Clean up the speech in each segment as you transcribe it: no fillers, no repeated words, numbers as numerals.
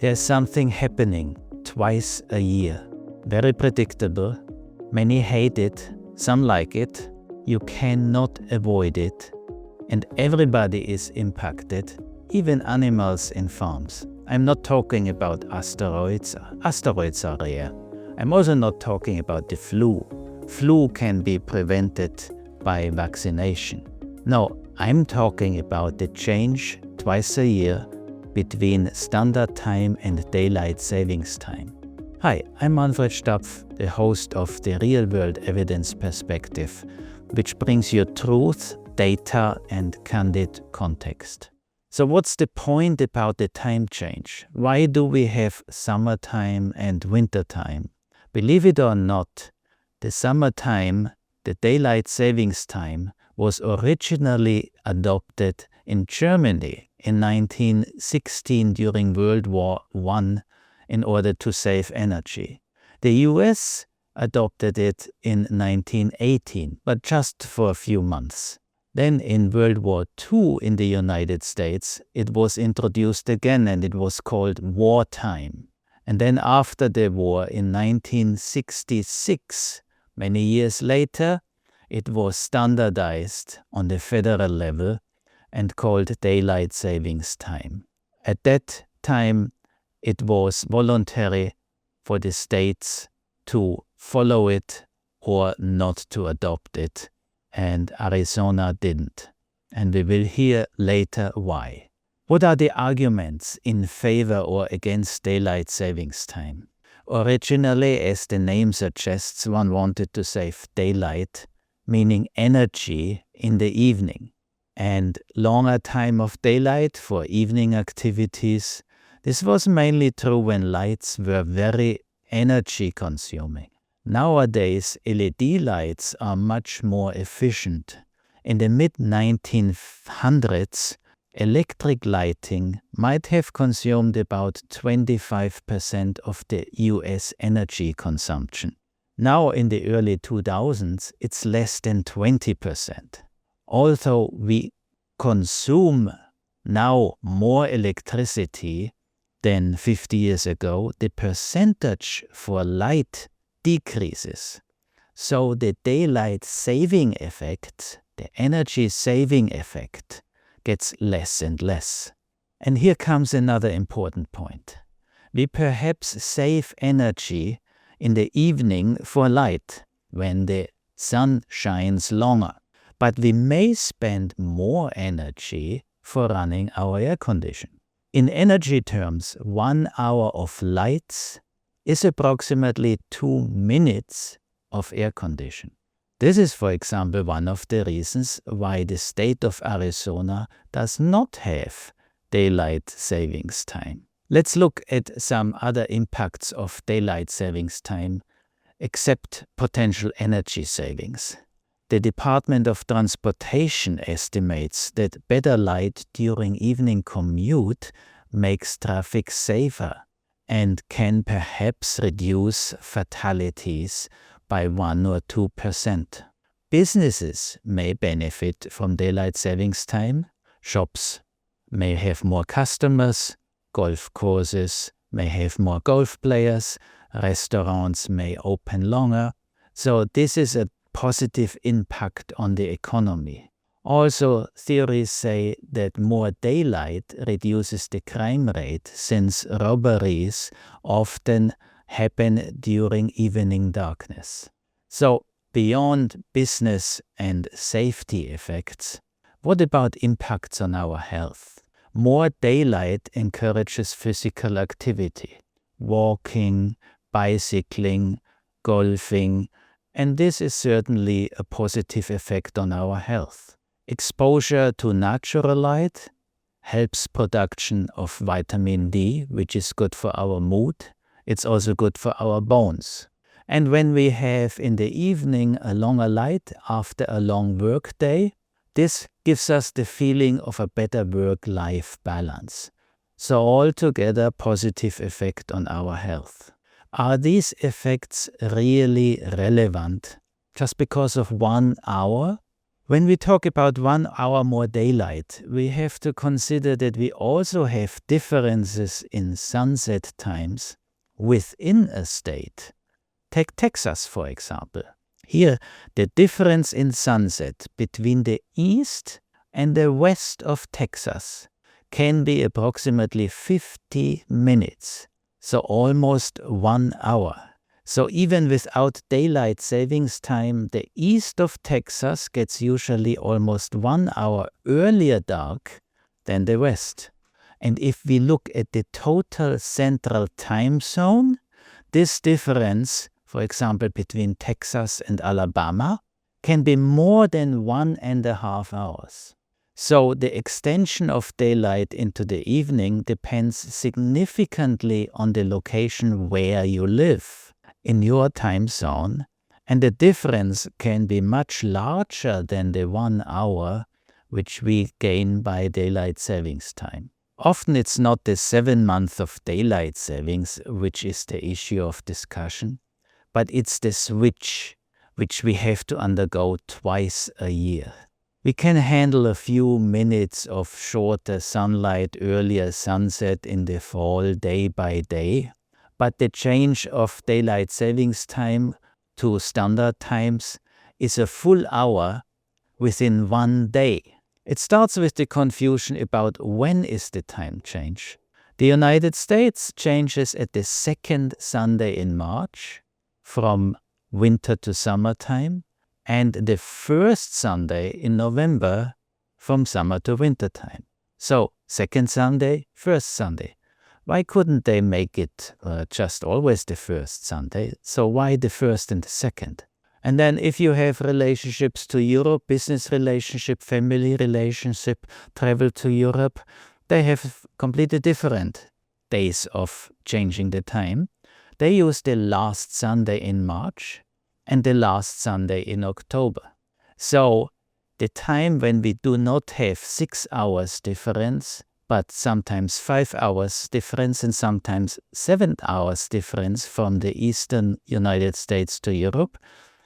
There's something happening twice a year. Very predictable. Many hate it, some like it. You cannot avoid it. And everybody is impacted, even animals in farms. I'm not talking about asteroids. Asteroids are rare. I'm also not talking about the flu. Flu can be prevented by vaccination. No, I'm talking about the change twice a year between standard time and daylight savings time. Hi, I'm Manfred Stapff, the host of the Real World Evidence Perspective, which brings you truth, data, and candid context. So what's the point about the time change? Why do we have summertime and wintertime? Believe it or not, the summertime, the daylight savings time, was originally adopted in Germany in 1916 during World War I in order to save energy. The US adopted it in 1918, but just for a few months. Then in World War II in the United States, it was introduced again and it was called wartime. And then after the war in 1966, many years later, it was standardized on the federal level and called daylight savings time. At that time, it was voluntary for the states to follow it or not to adopt it, and Arizona didn't. And we will hear later why. What are the arguments in favor or against daylight savings time? Originally, as the name suggests, one wanted to save daylight, meaning energy in the evening, and longer time of daylight for evening activities. This was mainly true when lights were very energy consuming. Nowadays, LED lights are much more efficient. In the mid-1900s, electric lighting might have consumed about 25% of the US energy consumption. Now in the early 2000s, it's less than 20%. Although we consume now more electricity than 50 years ago, the percentage for light decreases. So the daylight saving effect, the energy saving effect, gets less and less. And here comes another important point. We perhaps save energy in the evening for light, when the sun shines longer. But we may spend more energy for running our air condition. In energy terms, 1 hour of lights is approximately 2 minutes of air condition. This is, for example, one of the reasons why the state of Arizona does not have daylight savings time. Let's look at some other impacts of daylight savings time, except potential energy savings. The Department of Transportation estimates that better light during evening commute makes traffic safer and can perhaps reduce fatalities by 1 or 2%. Businesses may benefit from daylight savings time. Shops may have more customers. Golf courses may have more golf players. Restaurants may open longer. So this is a positive impact on the economy. Also, theories say that more daylight reduces the crime rate since robberies often happen during evening darkness. So, beyond business and safety effects, what about impacts on our health? More daylight encourages physical activity, walking, bicycling, golfing, and this is certainly a positive effect on our health. Exposure to natural light helps production of vitamin D, which is good for our mood. It's also good for our bones. And when we have in the evening a longer light after a long work day, this gives us the feeling of a better work-life balance. So altogether, positive effect on our health. Are these effects really relevant just because of 1 hour? When we talk about 1 hour more daylight, we have to consider that we also have differences in sunset times within a state. Take Texas, for example. Here, the difference in sunset between the east and the west of Texas can be approximately 50 minutes, so almost 1 hour. So even without daylight savings time, the east of Texas gets usually almost 1 hour earlier dark than the west. And if we look at the total central time zone, this difference, for example, between Texas and Alabama, can be more than 1.5 hours. So the extension of daylight into the evening depends significantly on the location where you live in your time zone, and the difference can be much larger than the 1 hour which we gain by daylight savings time. Often it's not the 7 months of daylight savings which is the issue of discussion, but it's the switch which we have to undergo twice a year. We can handle a few minutes of shorter sunlight, earlier sunset in the fall day by day, but the change of daylight savings time to standard times is a full hour within 1 day. It starts with the confusion about when is the time change. The United States changes at the second Sunday in March from winter to summertime, and the first Sunday in November from summer to winter time. So second Sunday, first Sunday. Why couldn't they make it just always the first Sunday? So why the first and the second? And then if you have relationships to Europe, business relationship, family relationship, travel to Europe, they have completely different days of changing the time. They use the last Sunday in March and the last Sunday in October. So the time when we do not have 6 hours difference, but sometimes 5 hours difference and sometimes 7 hours difference from the eastern United States to Europe,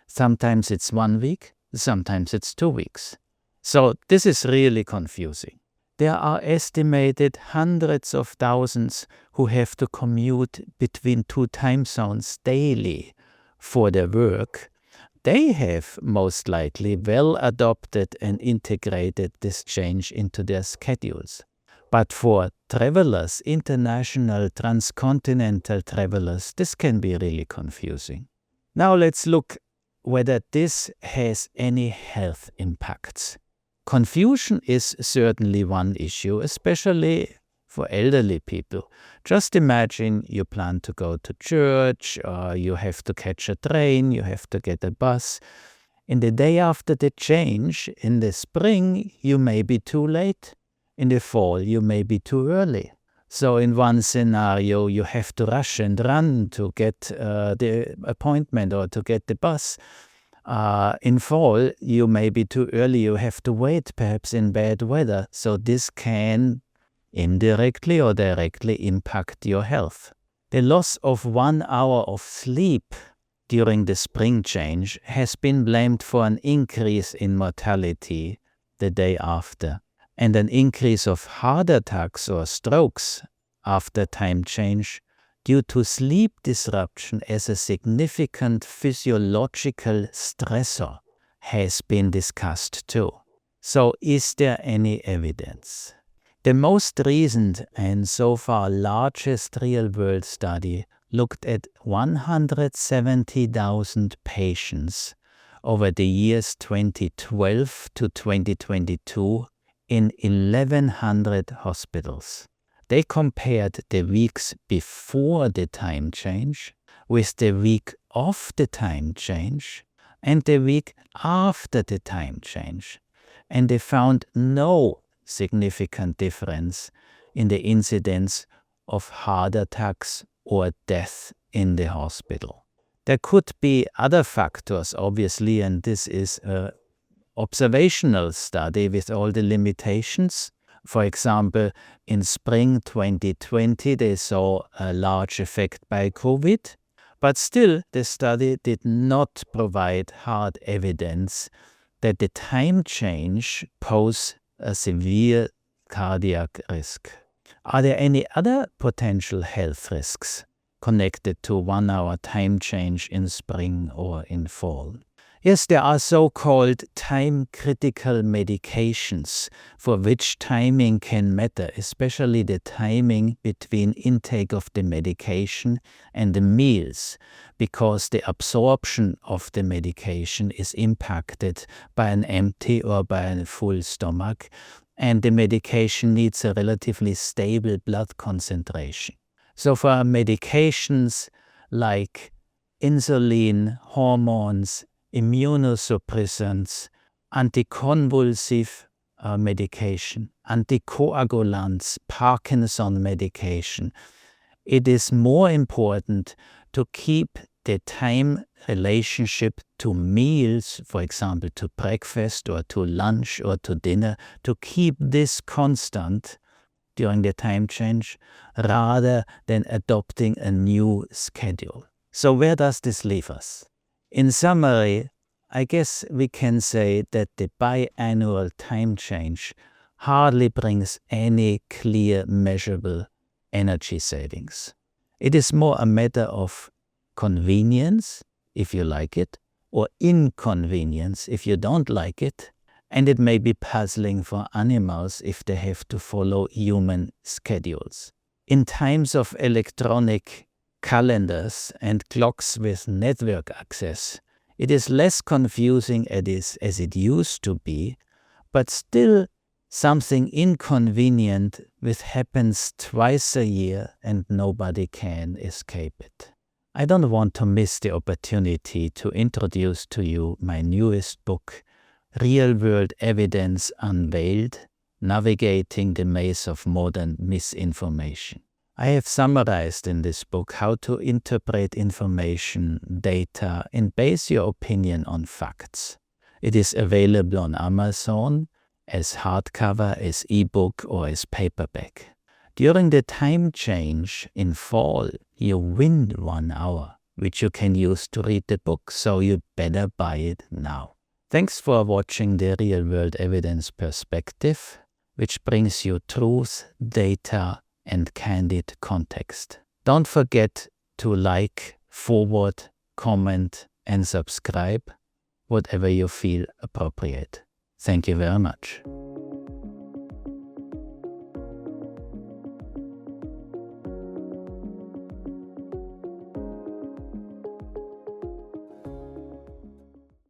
sometimes it's 1 week, sometimes it's 2 weeks. So this is really confusing. There are estimated hundreds of thousands who have to commute between 2 time zones daily for their work. They have most likely well adopted and integrated this change into their schedules. But for travelers, international, transcontinental travelers, this can be really confusing. Now let's look whether this has any health impacts. Confusion is certainly one issue, especially for elderly people. Just imagine you plan to go to church, or you have to catch a train, you have to get a bus. In the day after the change, in the spring, you may be too late. In the fall, you may be too early. So in one scenario, you have to rush and run to get the appointment or to get the bus. In fall, you may be too early, you have to wait, perhaps in bad weather. So this can indirectly or directly impact your health. The loss of 1 hour of sleep during the spring change has been blamed for an increase in mortality the day after, and an increase of heart attacks or strokes after time change due to sleep disruption as a significant physiological stressor has been discussed too. So is there any evidence? The most recent and so far largest real-world study looked at 170,000 patients over the years 2012 to 2022 in 1,100 hospitals. They compared the weeks before the time change with the week of the time change and the week after the time change, and they found no significant difference in the incidence of heart attacks or death in the hospital. There could be other factors, obviously, and this is an observational study with all the limitations. For example, in spring 2020, they saw a large effect by COVID, but still the study did not provide hard evidence that the time change poses a severe cardiac risk. Are there any other potential health risks connected to 1 hour time change in spring or in fall? Yes, there are so-called time-critical medications for which timing can matter, especially the timing between intake of the medication and the meals, because the absorption of the medication is impacted by an empty or by a full stomach, and the medication needs a relatively stable blood concentration. So for medications like insulin, hormones, immunosuppressants, anticonvulsive medication, anticoagulants, Parkinson medication, it is more important to keep the time relationship to meals, for example to breakfast or to lunch or to dinner, to keep this constant during the time change rather than adopting a new schedule. So where does this leave us? In summary, I guess we can say that the biannual time change hardly brings any clear measurable energy savings. It is more a matter of convenience, if you like it, or inconvenience, if you don't like it, and it may be puzzling for animals if they have to follow human schedules. In times of electronic calendars and clocks with network access, it is less confusing as it used to be, but still something inconvenient which happens twice a year and nobody can escape it. I don't want to miss the opportunity to introduce to you my newest book, Real-World Evidence Unveiled, Navigating the Maze of Modern Misinformation. I have summarized in this book how to interpret information, data, and base your opinion on facts. It is available on Amazon as hardcover, as ebook, or as paperback. During the time change in fall, you win 1 hour, which you can use to read the book, so you better buy it now. Thanks for watching the Real-World Evidence Perspective, which brings you truth, data, and candid context. Don't forget to like, forward, comment, and subscribe, whatever you feel appropriate. Thank you very much.